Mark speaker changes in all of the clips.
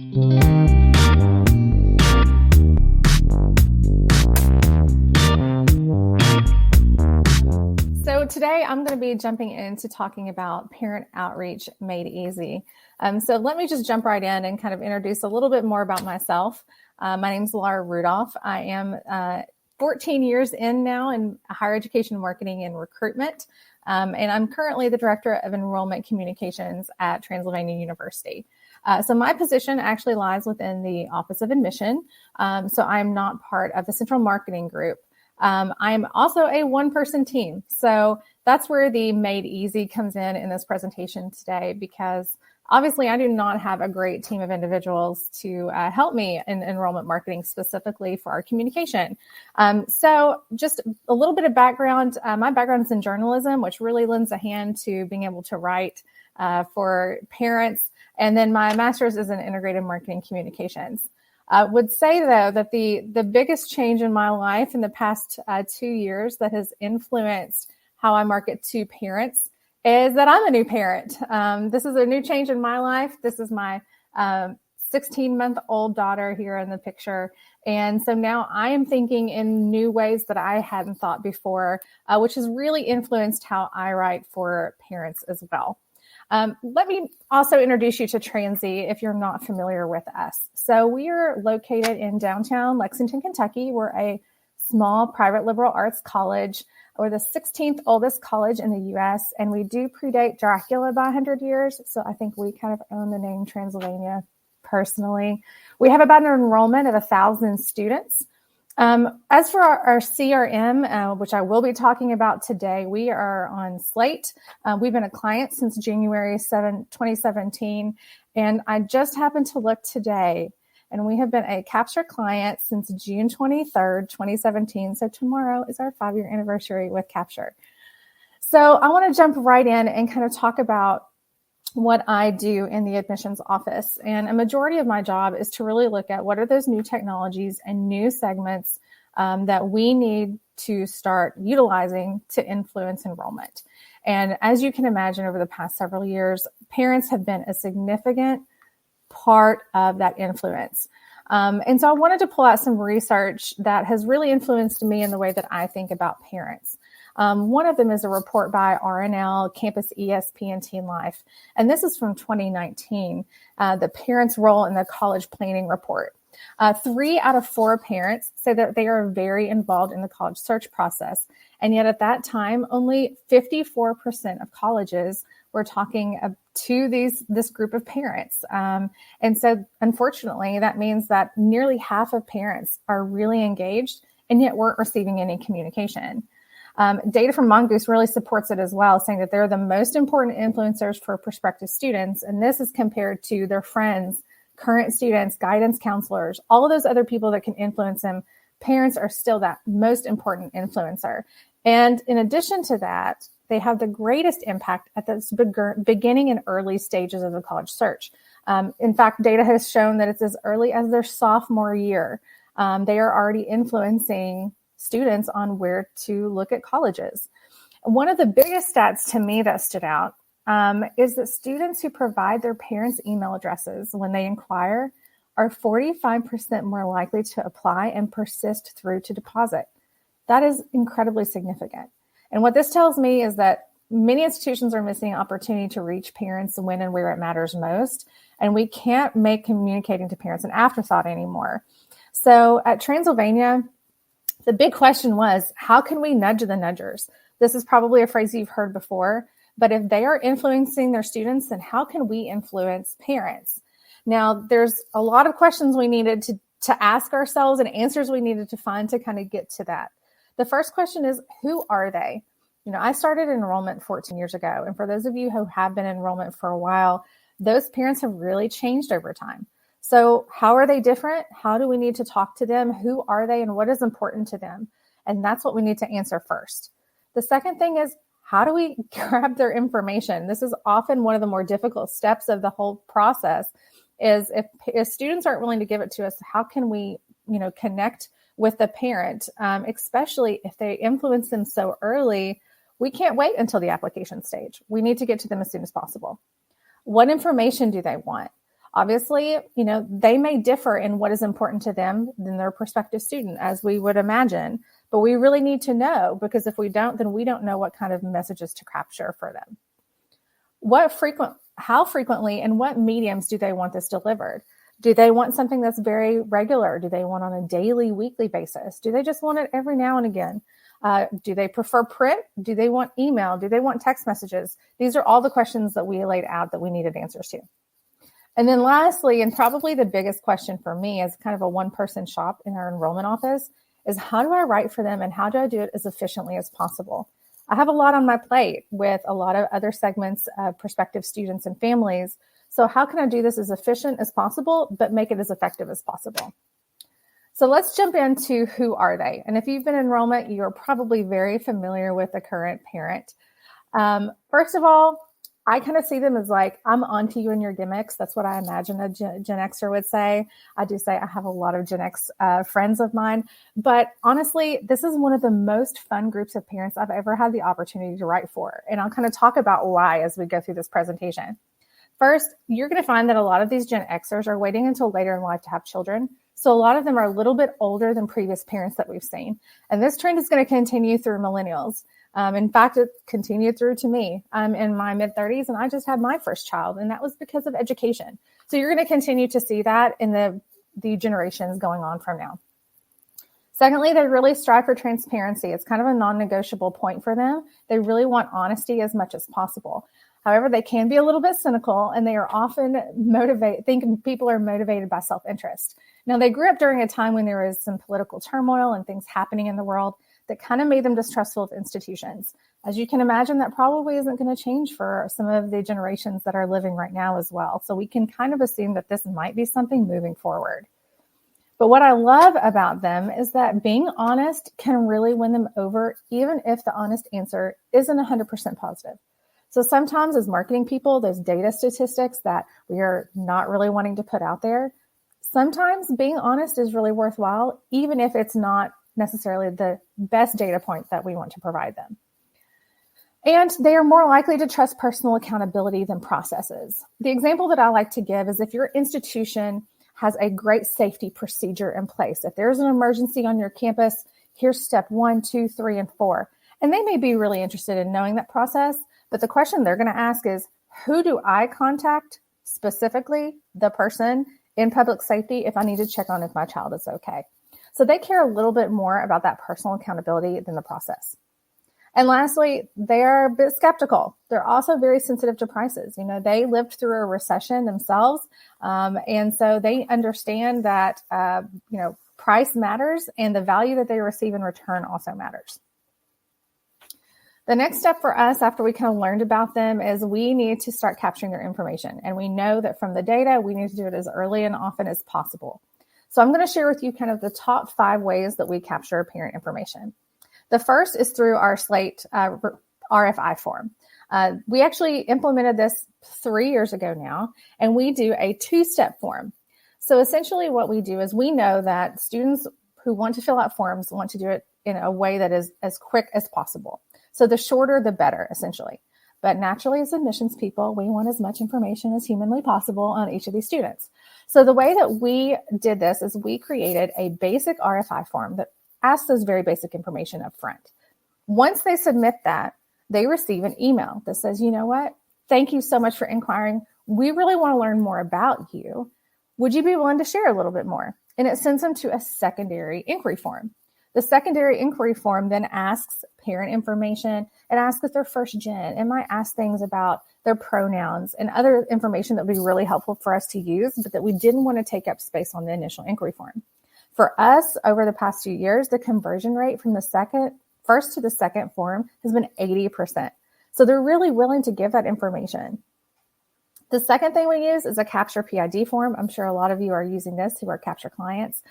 Speaker 1: So today I'm going to be jumping into talking about parent outreach made easy. So let me just jump right in and kind of introduce a little bit more about myself. My name is Rudolph. I am 14 years in now in higher education marketing and recruitment. And I'm currently the director of Enrollment Communications at Transylvania University. So my position actually lies within the Office of Admission. So I'm not part of the central marketing group. I'm also a one-person team. So that's where the made easy comes in this presentation today, because obviously I do not have a great team of individuals to help me in enrollment marketing specifically for our communication. So just a little bit of background. My background is in journalism, which really lends a hand to being able to write for parents. And then my master's is in integrated marketing communications. I would say, though, that the biggest change in my life in the past 2 years that has influenced how I market to parents is that I'm a new parent. This is a new change in my life. This is my 16-month-old daughter here in the picture. And so now I am thinking in new ways that I hadn't thought before, which has really influenced how I write for parents as well. Let me also introduce you to Transy if you're not familiar with us. So we are located in downtown Lexington, Kentucky. We're a small private liberal arts college. We're the 16th oldest college in the U.S., and we do predate Dracula by 100 years. So I think we kind of own the name Transylvania personally. We have about an enrollment of 1,000 students. As for our CRM, which I will be talking about today, we are on Slate. We've been a client since January 7, 2017, and I just happened to look today, and we have been a Capture client since June 23rd, 2017. So tomorrow is our 5-year anniversary with Capture. So I want to jump right in and kind of talk about what I do in the admissions office. And a majority of my job is to really look at what are those new technologies and new segments that we need to start utilizing to influence enrollment. And as you can imagine, over the past several years, parents have been a significant part of that influence. And so I wanted to pull out some research that has really influenced me in the way that I think about parents. One of them is a report by RNL, Campus ESP, and Teen Life. And this is from 2019, the Parents' Role in the College Planning Report. 3 out of 4 parents say that they are very involved in the college search process. And yet at that time, only 54% of colleges were talking to this group of parents. And so unfortunately, that means that nearly half of parents are really engaged and yet weren't receiving any communication. Data from Mongoose really supports it as well, saying that they're the most important influencers for prospective students. And this is compared to their friends, current students, guidance counselors, all of those other people that can influence them. Parents are still that most important influencer. And in addition to that, they have the greatest impact at the beginning and early stages of the college search. In fact, data has shown that it's as early as their sophomore year. They are already influencing students on where to look at colleges. One of the biggest stats to me that stood out is that students who provide their parents' email addresses when they inquire are 45% more likely to apply and persist through to deposit. That is incredibly significant. And what this tells me is that many institutions are missing opportunity to reach parents when and where it matters most. And we can't make communicating to parents an afterthought anymore. So at Transylvania, the big question was, how can we nudge the nudgers? This is probably a phrase you've heard before, but if they are influencing their students, then how can we influence parents? Now, there's a lot of questions we needed to ask ourselves and answers we needed to find to kind of get to that. The first question is, who are they? You know, I started enrollment 14 years ago. And for those of you who have been in enrollment for a while, those parents have really changed over time. So how are they different? How do we need to talk to them? Who are they and what is important to them? And that's what we need to answer first. The second thing is, how do we grab their information? This is often one of the more difficult steps of the whole process, is if students aren't willing to give it to us, how can we, connect with the parent, especially if they influence them so early? We can't wait until the application stage. We need to get to them as soon as possible. What information do they want? Obviously, they may differ in what is important to them than their prospective student, as we would imagine. But we really need to know, because if we don't, then we don't know what kind of messages to capture for them. How frequently and what mediums do they want this delivered? Do they want something that's very regular? Do they want on a daily, weekly basis? Do they just want it every now and again? Do they prefer print? Do they want email? Do they want text messages? These are all the questions that we laid out that we needed answers to. And then lastly, and probably the biggest question for me as kind of a one-person shop in our enrollment office, is how do I write for them and how do I do it as efficiently as possible? I have a lot on my plate with a lot of other segments of prospective students and families. So how can I do this as efficient as possible, but make it as effective as possible? So let's jump into who are they? And if you've been in enrollment, you're probably very familiar with the current parent. First of all, I kind of see them as like, I'm onto you and your gimmicks. That's what I imagine a Gen Xer would say. I do say I have a lot of Gen X friends of mine. But honestly, this is one of the most fun groups of parents I've ever had the opportunity to write for. And I'll kind of talk about why as we go through this presentation. First, you're going to find that a lot of these Gen Xers are waiting until later in life to have children. So a lot of them are a little bit older than previous parents that we've seen. And this trend is going to continue through millennials. In fact, it continued through to me. I'm in my mid-30s and I just had my first child, and that was because of education. So you're going to continue to see that in the generations going on from now. Secondly, they really strive for transparency. It's kind of a non-negotiable point for them. They really want honesty as much as possible. However, they can be a little bit cynical, and they are often thinking people are motivated by self-interest. Now, they grew up during a time when there was some political turmoil and things happening in the world that kind of made them distrustful of institutions. As you can imagine, that probably isn't going to change for some of the generations that are living right now as well. So we can kind of assume that this might be something moving forward. But what I love about them is that being honest can really win them over, even if the honest answer isn't 100% positive. So sometimes as marketing people, those data statistics that we are not really wanting to put out there, sometimes being honest is really worthwhile, even if it's not necessarily the best data point that we want to provide them. And they are more likely to trust personal accountability than processes. The example that I like to give is if your institution has a great safety procedure in place. If there's an emergency on your campus, here's step 1, 2, 3, and 4. And they may be really interested in knowing that process, but the question they're going to ask is, who do I contact, specifically the person in public safety, if I need to check on if my child is okay? So they care a little bit more about that personal accountability than the process. And lastly, they are a bit skeptical. They're also very sensitive to prices. They lived through a recession themselves. And so they understand that, price matters and the value that they receive in return also matters. The next step for us after we kind of learned about them is we need to start capturing their information. And we know that from the data, we need to do it as early and often as possible. So I'm going to share with you kind of the top 5 ways that we capture parent information. The first is through our Slate RFI form. We actually implemented this 3 years ago now, and we do a 2-step form. So essentially what we do is we know that students who want to fill out forms want to do it in a way that is as quick as possible. So the shorter, the better, essentially. But naturally, as admissions people, we want as much information as humanly possible on each of these students. So the way that we did this is we created a basic RFI form that asks those very basic information up front. Once they submit that, they receive an email that says, you know what? Thank you so much for inquiring. We really want to learn more about you. Would you be willing to share a little bit more? And it sends them to a secondary inquiry form. The secondary inquiry form then asks parent information. It asks if they're first gen. It might ask things about their pronouns and other information that would be really helpful for us to use, but that we didn't want to take up space on the initial inquiry form. For us, over the past few years, the conversion rate from the first to the second form has been 80%. So they're really willing to give that information. The second thing we use is a capture PID form. I'm sure a lot of you are using this who are capture clients.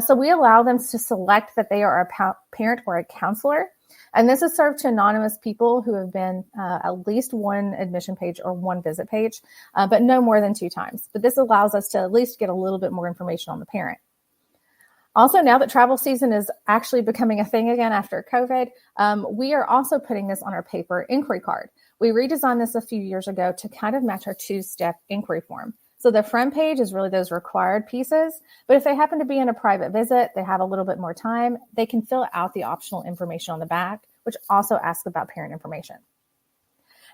Speaker 1: So we allow them to select that they are a parent or a counselor. And this is served to anonymous people who have been at least one admission page or one visit page, but no more than 2 times. But this allows us to at least get a little bit more information on the parent. Also, now that travel season is actually becoming a thing again after COVID, we are also putting this on our paper inquiry card. We redesigned this a few years ago to kind of match our 2-step inquiry form. So the front page is really those required pieces. But if they happen to be in a private visit, they have a little bit more time, they can fill out the optional information on the back, which also asks about parent information.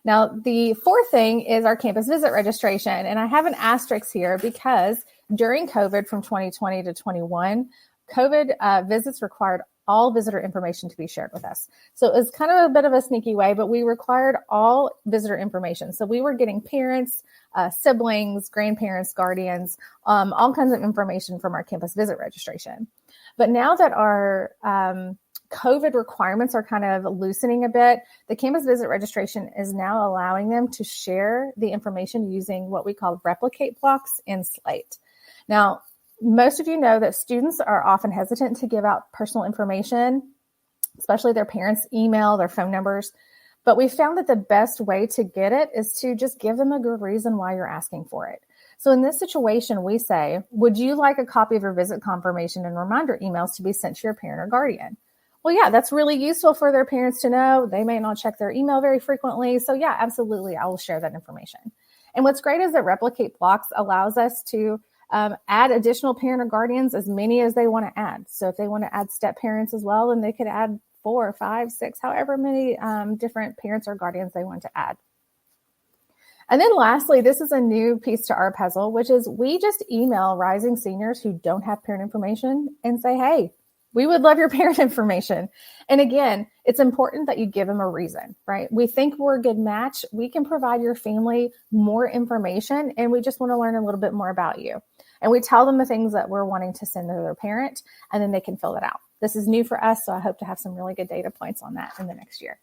Speaker 1: Now, the fourth thing is our campus visit registration. And I have an asterisk here because during COVID from 2020 to 21, COVID visits required all visitor information to be shared with us. So it was kind of a bit of a sneaky way, but we required all visitor information. So we were getting parents, siblings, grandparents, guardians, all kinds of information from our campus visit registration. But now that our COVID requirements are kind of loosening a bit, the campus visit registration is now allowing them to share the information using what we call replicate blocks in Slate. Now, most of you know that students are often hesitant to give out personal information, especially their parents' email, their phone numbers. But we found that the best way to get it is to just give them a good reason why you're asking for it. So in this situation, we say, would you like a copy of your visit confirmation and reminder emails to be sent to your parent or guardian? Well, yeah, that's really useful for their parents to know. They may not check their email very frequently. So yeah, absolutely, I will share that information. And what's great is that replicate blocks allows us to add additional parent or guardians, as many as they want to add. So if they want to add step parents as well, then they could add 4, 5, 6, however many different parents or guardians they want to add. And then lastly, this is a new piece to our puzzle, which is we just email rising seniors who don't have parent information and say, hey, we would love your parent information. And again, it's important that you give them a reason, right? We think we're a good match. We can provide your family more information, and we just want to learn a little bit more about you. And we tell them the things that we're wanting to send to their parent, and then they can fill it out. This is new for us, so I hope to have some really good data points on that in the next year.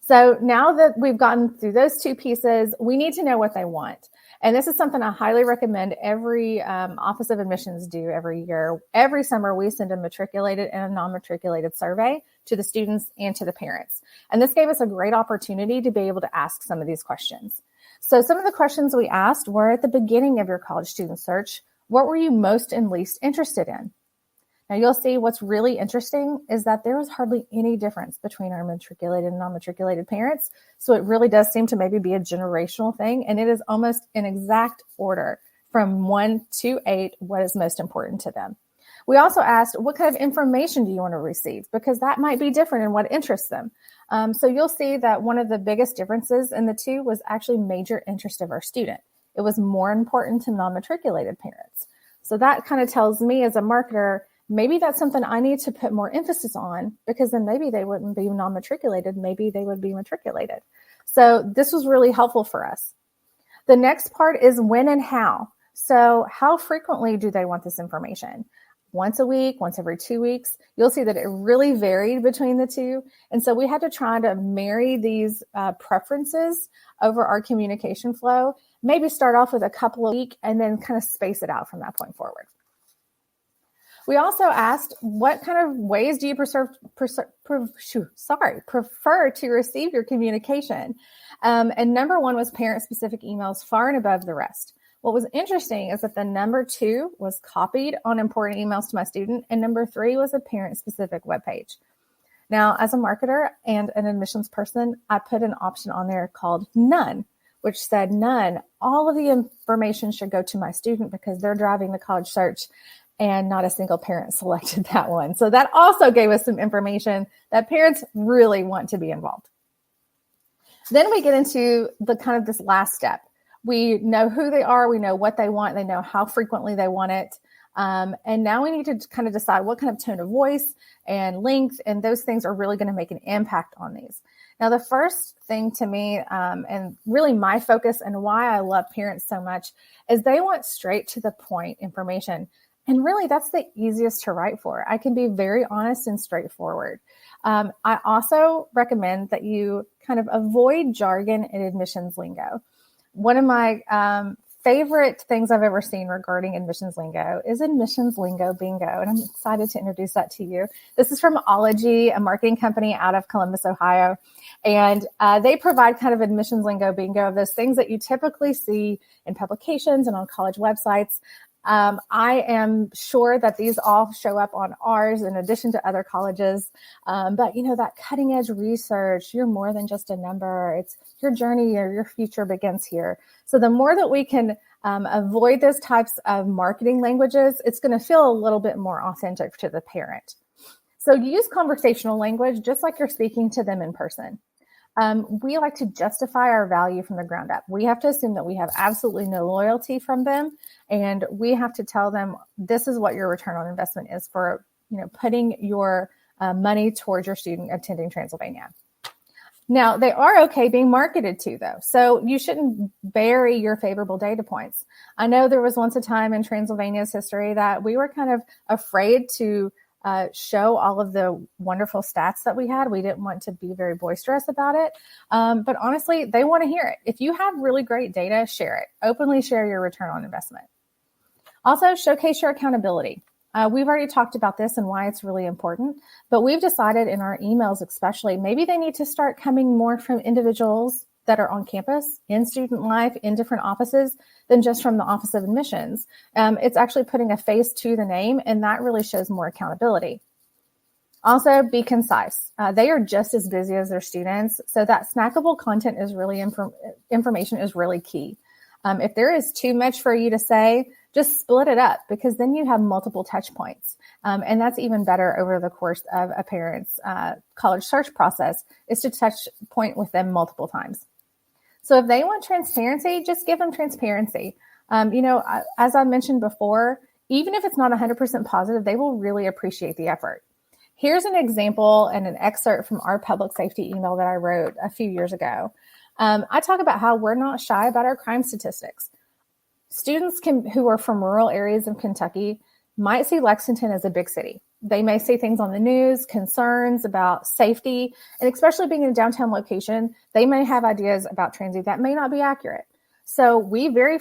Speaker 1: So now that we've gotten through those two pieces, we need to know what they want. And this is something I highly recommend every Office of Admissions do every year. Every summer, we send a matriculated and a non-matriculated survey to the students and to the parents. And this gave us a great opportunity to be able to ask some of these questions. So some of the questions we asked were at the beginning of your college student search, what were you most and least interested in? Now, you'll see what's really interesting is that there was hardly any difference between our matriculated and non-matriculated parents. So it really does seem to maybe be a generational thing. And it is almost an exact order from 1 to 8, what is most important to them. We also asked, what kind of information do you want to receive? Because that might be different in what interests them. So you'll see that one of the biggest differences in the two was actually major interest of our student. It was more important to non-matriculated parents. So that kind of tells me as a marketer, maybe that's something I need to put more emphasis on, because then maybe they wouldn't be non-matriculated. Maybe they would be matriculated. So this was really helpful for us. The next part is when and how. So how frequently do they want this information? Once a week, once every 2 weeks? You'll see that it really varied between the two. And so we had to try to marry these preferences over our communication flow, maybe start off with a couple a week and then kind of space it out from that point forward. We also asked, what kind of ways do you prefer to receive your communication? And number 1 was parent-specific emails, far and above the rest. What was interesting is that the number 2 was copied on important emails to my student, and number 3 was a parent-specific webpage. Now, as a marketer and an admissions person, I put an option on there called none, which said none. All of the information should go to my student because they're driving the college search, and not a single parent selected that one. So that also gave us some information that parents really want to be involved. Then we get into the kind of this last step. We know who they are. We know what they want. They know how frequently they want it. And now we need to kind of decide what kind of tone of voice and length, and those things are really going to make an impact on these. Now, the first thing to me, and really my focus and why I love parents so much, is they want straight to the point information. And really, that's the easiest to write for. I can be very honest and straightforward. I also recommend that you kind of avoid jargon and admissions lingo. One of my favorite things I've ever seen regarding admissions lingo is admissions lingo bingo. And I'm excited to introduce that to you. This is from Ology, a marketing company out of Columbus, Ohio. And they provide kind of admissions lingo bingo, those things that you typically see in publications and on college websites. I am sure that these all show up on ours in addition to other colleges. But, that cutting edge research, you're more than just a number. It's your journey or your future begins here. So the more that we can avoid those types of marketing languages, it's going to feel a little bit more authentic to the parent. So use conversational language just like you're speaking to them in person. We like to justify our value from the ground up. We have to assume that we have absolutely no loyalty from them, and we have to tell them this is what your return on investment is for, putting your money towards your student attending Transylvania. Now, they are okay being marketed to, though, so you shouldn't bury your favorable data points. I know there was once a time in Transylvania's history that we were kind of afraid to show all of the wonderful stats that we had. We didn't want to be very boisterous about it. But honestly, they want to hear it. If you have really great data, share it. Openly share your return on investment. Also, showcase your accountability. We've already talked about this and why it's really important, but we've decided in our emails especially, maybe they need to start coming more from individuals that are on campus, in student life, in different offices, than just from the Office of Admissions. It's actually putting a face to the name, and that really shows more accountability. Also, be concise. They are just as busy as their students, so that snackable content is really information is really key. If there is too much for you to say, just split it up, because then you have multiple touch points. And that's even better over the course of a parent's college search process, is to touch point with them multiple times. So if they want transparency, just give them transparency. As I mentioned before, even if it's not 100% positive, they will really appreciate the effort. Here's an example and an excerpt from our public safety email that I wrote a few years ago. I talk about how we're not shy about our crime statistics. Students who are from rural areas of Kentucky might see Lexington as a big city. They may see things on the news, concerns about safety, and especially being in a downtown location, they may have ideas about transy that may not be accurate. So we very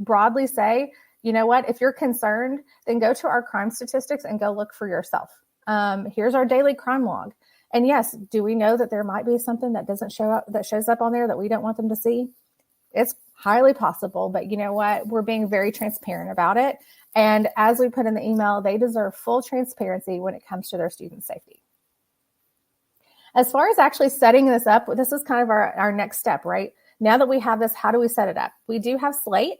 Speaker 1: broadly say, you know what, if you're concerned, then go to our crime statistics and go look for yourself. Here's our daily crime log. And yes, do we know that there might be something that doesn't show up, that shows up on there that we don't want them to see? It's highly possible, but you know what? We're being very transparent about it. And as we put in the email, they deserve full transparency when it comes to their student safety. As far as actually setting this up, this is kind of our next step, right? Now that we have this, how do we set it up? We do have Slate.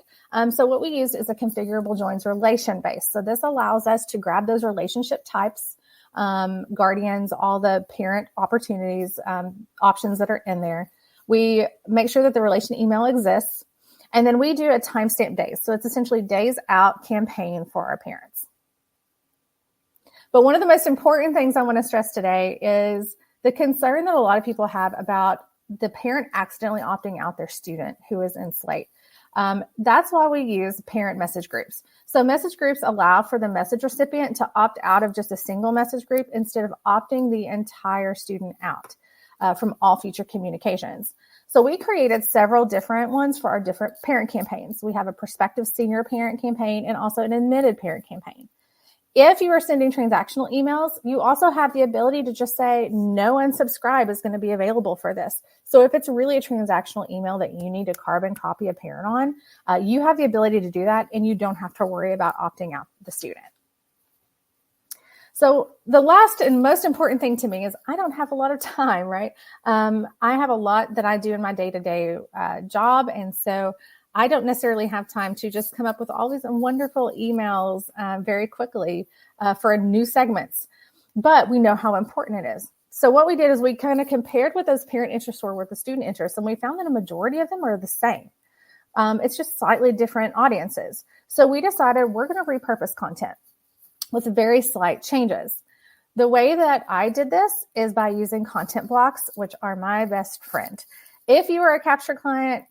Speaker 1: So what we used is a configurable joins relation base. So this allows us to grab those relationship types, guardians, all the parent opportunities, options that are in there. We make sure that the relation email exists. And then we do a timestamp days. So it's essentially days out campaign for our parents. But one of the most important things I want to stress today is the concern that a lot of people have about the parent accidentally opting out their student who is in Slate. That's why we use parent message groups. So message groups allow for the message recipient to opt out of just a single message group instead of opting the entire student out from all future communications. So we created several different ones for our different parent campaigns. We have a prospective senior parent campaign and also an admitted parent campaign. If you are sending transactional emails, you also have the ability to just say no unsubscribe is going to be available for this. So if it's really a transactional email that you need to carbon copy a parent on, you have the ability to do that, and you don't have to worry about opting out the student. So the last and most important thing to me is I don't have a lot of time, right? I have a lot that I do in my day-to-day job, and so I don't necessarily have time to just come up with all these wonderful emails very quickly for new segments, but we know how important it is. So what we did is we kind of compared what those parent interests were with the student interests, and we found that a majority of them are the same. It's just slightly different audiences. So we decided we're going to repurpose content with very slight changes. The way that I did this is by using content blocks, which are my best friend. If you are a Capture client,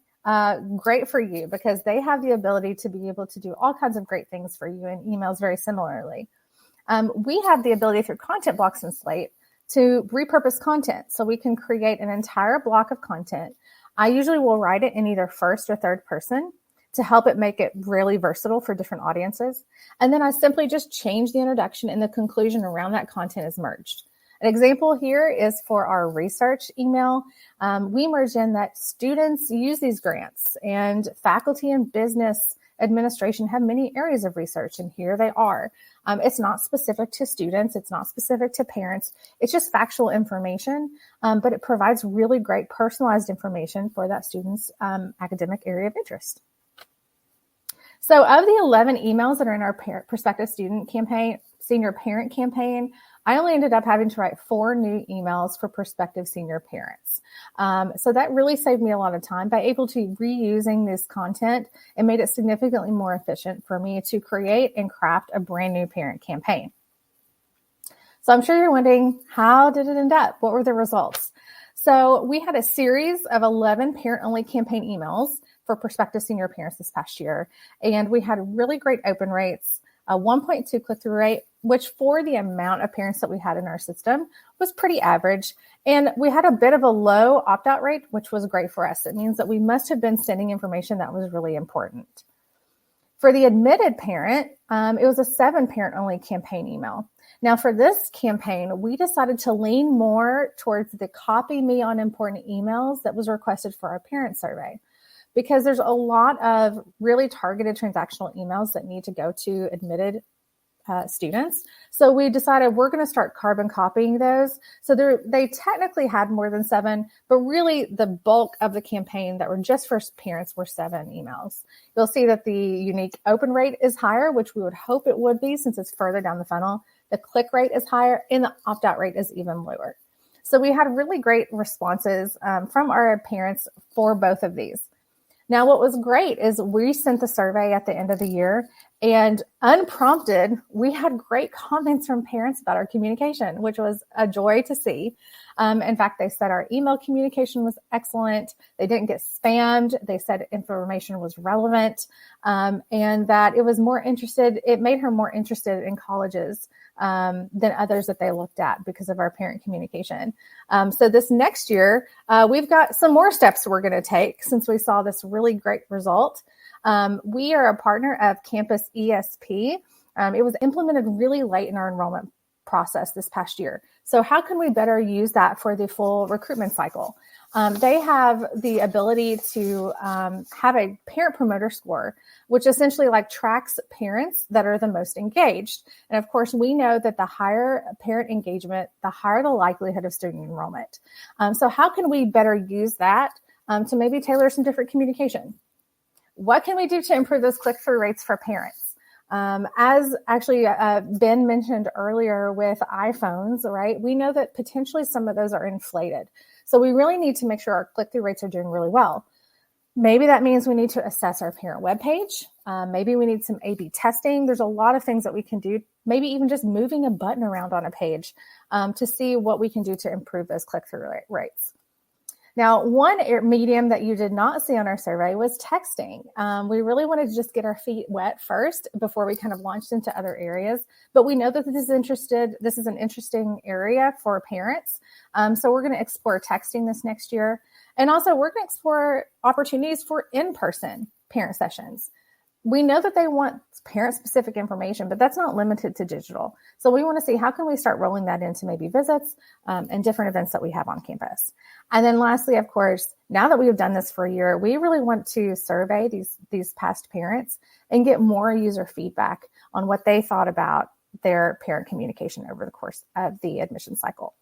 Speaker 1: great for you, because they have the ability to be able to do all kinds of great things for you in emails very similarly. We have the ability through content blocks in Slate to repurpose content. So we can create an entire block of content. I usually will write it in either first or third person to help it make it really versatile for different audiences. And then I simply just change the introduction, and the conclusion around that content is merged. An example here is for our research email. We merged in that students use these grants, and faculty and business administration have many areas of research, and here they are. It's not specific to students. It's not specific to parents. It's just factual information, but it provides really great personalized information for that student's academic area of interest. So of the 11 emails that are in our prospective student campaign, senior parent campaign, I only ended up having to write 4 new emails for prospective senior parents. So that really saved me a lot of time by able to reusing this content and made it significantly more efficient for me to create and craft a brand new parent campaign. So I'm sure you're wondering, how did it end up? What were the results? So we had a series of 11 parent-only campaign emails for prospective senior parents this past year, and we had really great open rates, a 1.2 click-through rate, which for the amount of parents that we had in our system was pretty average. And we had a bit of a low opt-out rate, which was great for us. It means that we must have been sending information that was really important. For the admitted parent, it was a 7 parent-only campaign email. Now for this campaign, we decided to lean more towards the copy me on important emails that was requested for our parent survey, because there's a lot of really targeted transactional emails that need to go to admitted students. So we decided we're going to start carbon copying those. So they technically had more than 7, but really the bulk of the campaign that were just for parents were 7 emails. You'll see that the unique open rate is higher, which we would hope it would be since it's further down the funnel. The click rate is higher and the opt-out rate is even lower. So we had really great responses from our parents for both of these. Now, what was great is we sent the survey at the end of the year, and unprompted, we had great comments from parents about our communication, which was a joy to see. In fact, they said our email communication was excellent. They didn't get spammed. They said information was relevant, and that it was it made her more interested in colleges than others that they looked at because of our parent communication. So this next year, we've got some more steps we're going to take since we saw this really great result. We are a partner of Campus ESP. It was implemented really late in our enrollment process this past year. So how can we better use that for the full recruitment cycle? They have the ability to have a parent promoter score, which essentially tracks parents that are the most engaged. And of course, we know that the higher parent engagement, the higher the likelihood of student enrollment. So how can we better use that to maybe tailor some different communication? What can we do to improve those click-through rates for parents? As actually Ben mentioned earlier with iPhones, right? We know that potentially some of those are inflated. So we really need to make sure our click-through rates are doing really well. Maybe that means we need to assess our parent webpage. Maybe we need some A/B testing. There's a lot of things that we can do, maybe even just moving a button around on a page to see what we can do to improve those click-through rates. Now, one medium that you did not see on our survey was texting. We really wanted to just get our feet wet first before we kind of launched into other areas. But we know that this is an interesting area for parents. So we're going to explore texting this next year. And also we're going to explore opportunities for in-person parent sessions. We know that they want parent-specific information, but that's not limited to digital. So we want to see how can we start rolling that into maybe visits and different events that we have on campus. And then lastly, of course, now that we have done this for a year, we really want to survey these past parents and get more user feedback on what they thought about their parent communication over the course of the admission cycle.